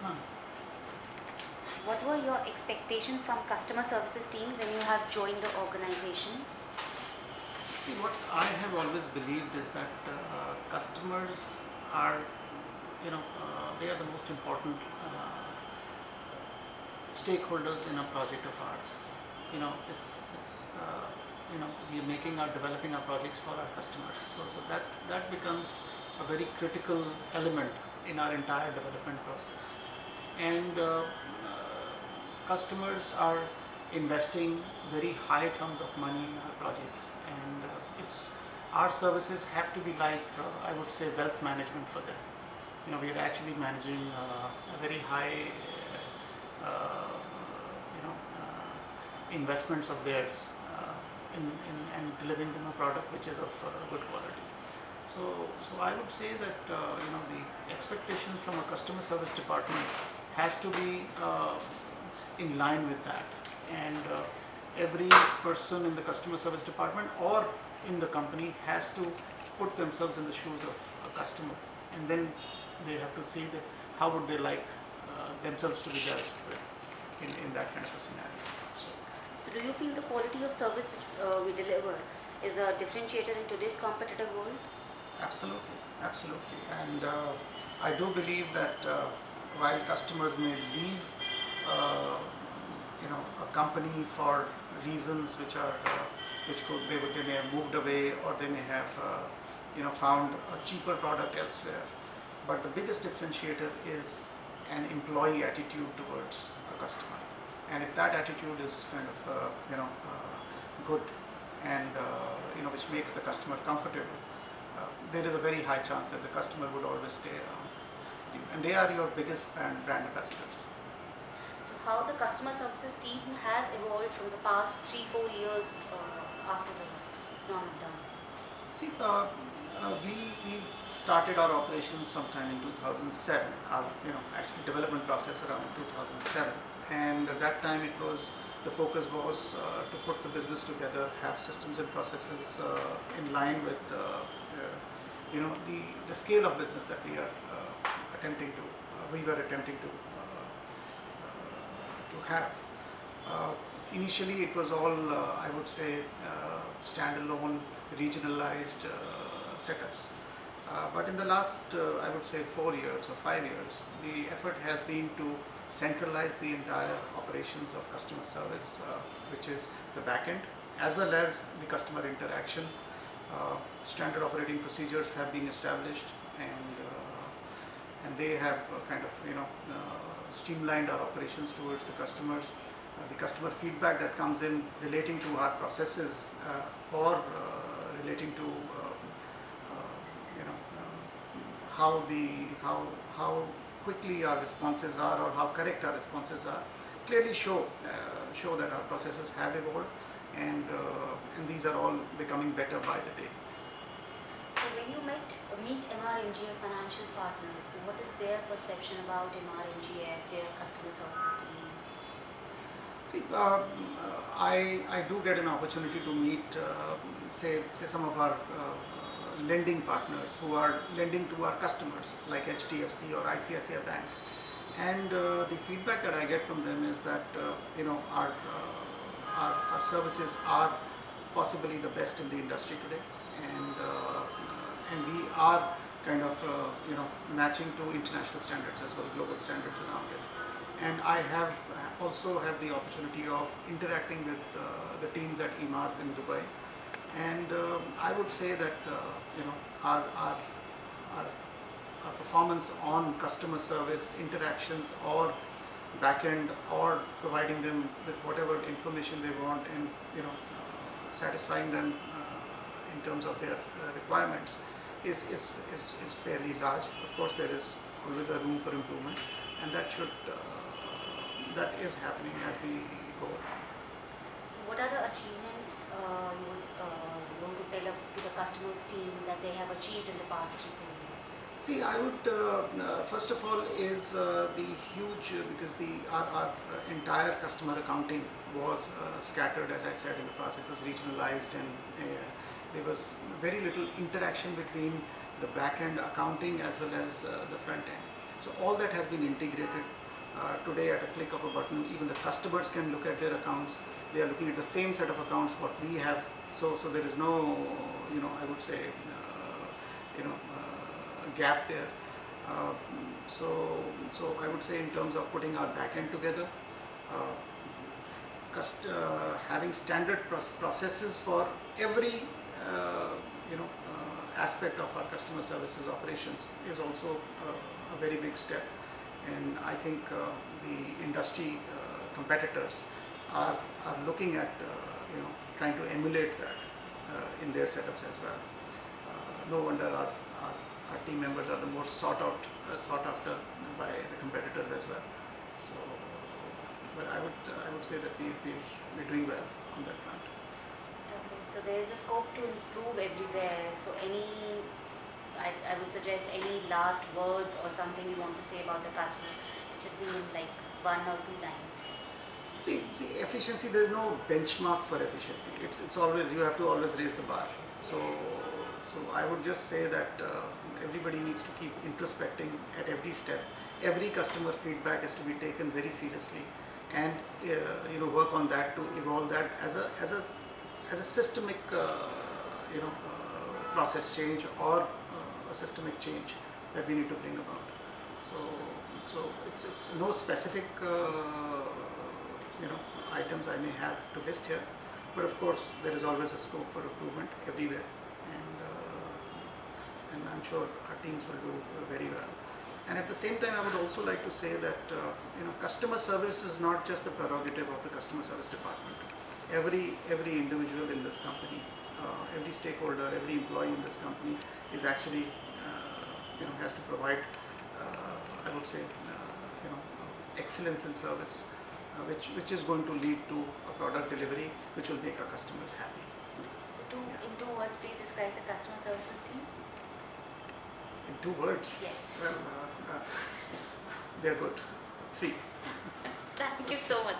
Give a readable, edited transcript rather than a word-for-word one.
Huh. What were your expectations from customer services team when you have joined the organization? See, what I have always believed is that customers are, they are the most important stakeholders in a project of ours. We are developing our projects for our customers. So that becomes a very critical element in our entire development process. And customers are investing very high sums of money in our projects, and it's our services have to be like I would say wealth management for them. We are actually managing a very high investments of theirs and delivering them a product which is of good quality. So I would say that the expectations from a customer service department has to be in line with that, and every person in the customer service department or in the company has to put themselves in the shoes of a customer, and then they have to see that how would they like themselves to be dealt with in that kind of a scenario. So, do you feel the quality of service which we deliver is a differentiator in today's competitive world? Absolutely, absolutely. And I do believe that while customers may leave, uh, a company for reasons which are, they may have moved away, or they may have, found a cheaper product elsewhere. But the biggest differentiator is an employee attitude towards a customer. And if that attitude is kind of, good, and which makes the customer comfortable, there is a very high chance that the customer would always stay around with you, and they are your biggest brand ambassadors. So, how the customer services team has evolved from the past 3-4 years after the non-lockdown? See, we started our operations sometime in 2007. Our actually development process around 2007, and at that time the focus was to put the business together, have systems and processes in line with the scale of business that we were attempting to have. Uh, Initially, it was all, I would say, standalone, regionalized setups. But in the last, I would say, 4 years or 5 years, the effort has been to centralize the entire operations of customer service, which is the back end, as well as the customer interaction. Standard operating procedures have been established, and they have kind of streamlined our operations towards the customers. The customer feedback that comes in relating to our processes, or relating to how quickly our responses are, or how correct our responses are, clearly show that our processes have evolved, and these are all becoming better by the day. So, when you meet MRMGF financial partners, what is their perception about MRMGF, their customer services team? See, I do get an opportunity to meet, say some of our lending partners who are lending to our customers, like HDFC or ICICI Bank, and the feedback that I get from them is that our services are possibly the best in the industry today, and we are kind of matching to international standards as well, global standards around it. And I have also had the opportunity of interacting with the teams at Emaar in Dubai, and I would say that our, our our our performance on customer service interactions, or back end, or providing them with whatever information they want, and satisfying them in terms of their requirements, is fairly large. Of course, there is always a room for improvement, and that is happening as we go along. So, what are the achievements you would want to tell to the customers team that they have achieved in the past 3-4 years? See, I would first of all is the huge, because our entire customer accounting was scattered, as I said in the past. It was regionalized, and there was very little interaction between the back end accounting as well as the front end. So all that has been integrated. Today at a click of a button, even the customers can look at their accounts. They are looking at the same set of accounts what we have. So there is no, I would say, gap there. Uh, so I would say in terms of putting our back end together, uh, having standard processes for every aspect of our customer services operations is also a very big step, and I think the industry competitors are looking at trying to emulate that in their setups as well. No wonder our team members are the most sought after by the competitors as well. So, but I would say that we're doing well on that front. Okay, so there is a scope to improve everywhere. So I would suggest any last words or something you want to say about the customer, it should be in like 1 or 2 lines. See, efficiency. There is no benchmark for efficiency. It's always, you have to always raise the bar. So I would just say that everybody needs to keep introspecting at every step. Every customer feedback is to be taken very seriously, and work on that to evolve that as a systemic process change, or a systemic change that we need to bring about. So it's no specific items I may have to list here, but of course there is always a scope for improvement everywhere, and I'm sure our teams will do very well. And at the same time, I would also like to say that customer service is not just the prerogative of the customer service department. Every individual in this company, every stakeholder, every employee in this company is actually has to provide, I would say, excellence in service, which is going to lead to a product delivery which will make our customers happy. So in 2 words, please describe the customer services team. In 2 words? Yes. Well, they're good. 3. Thank you so much.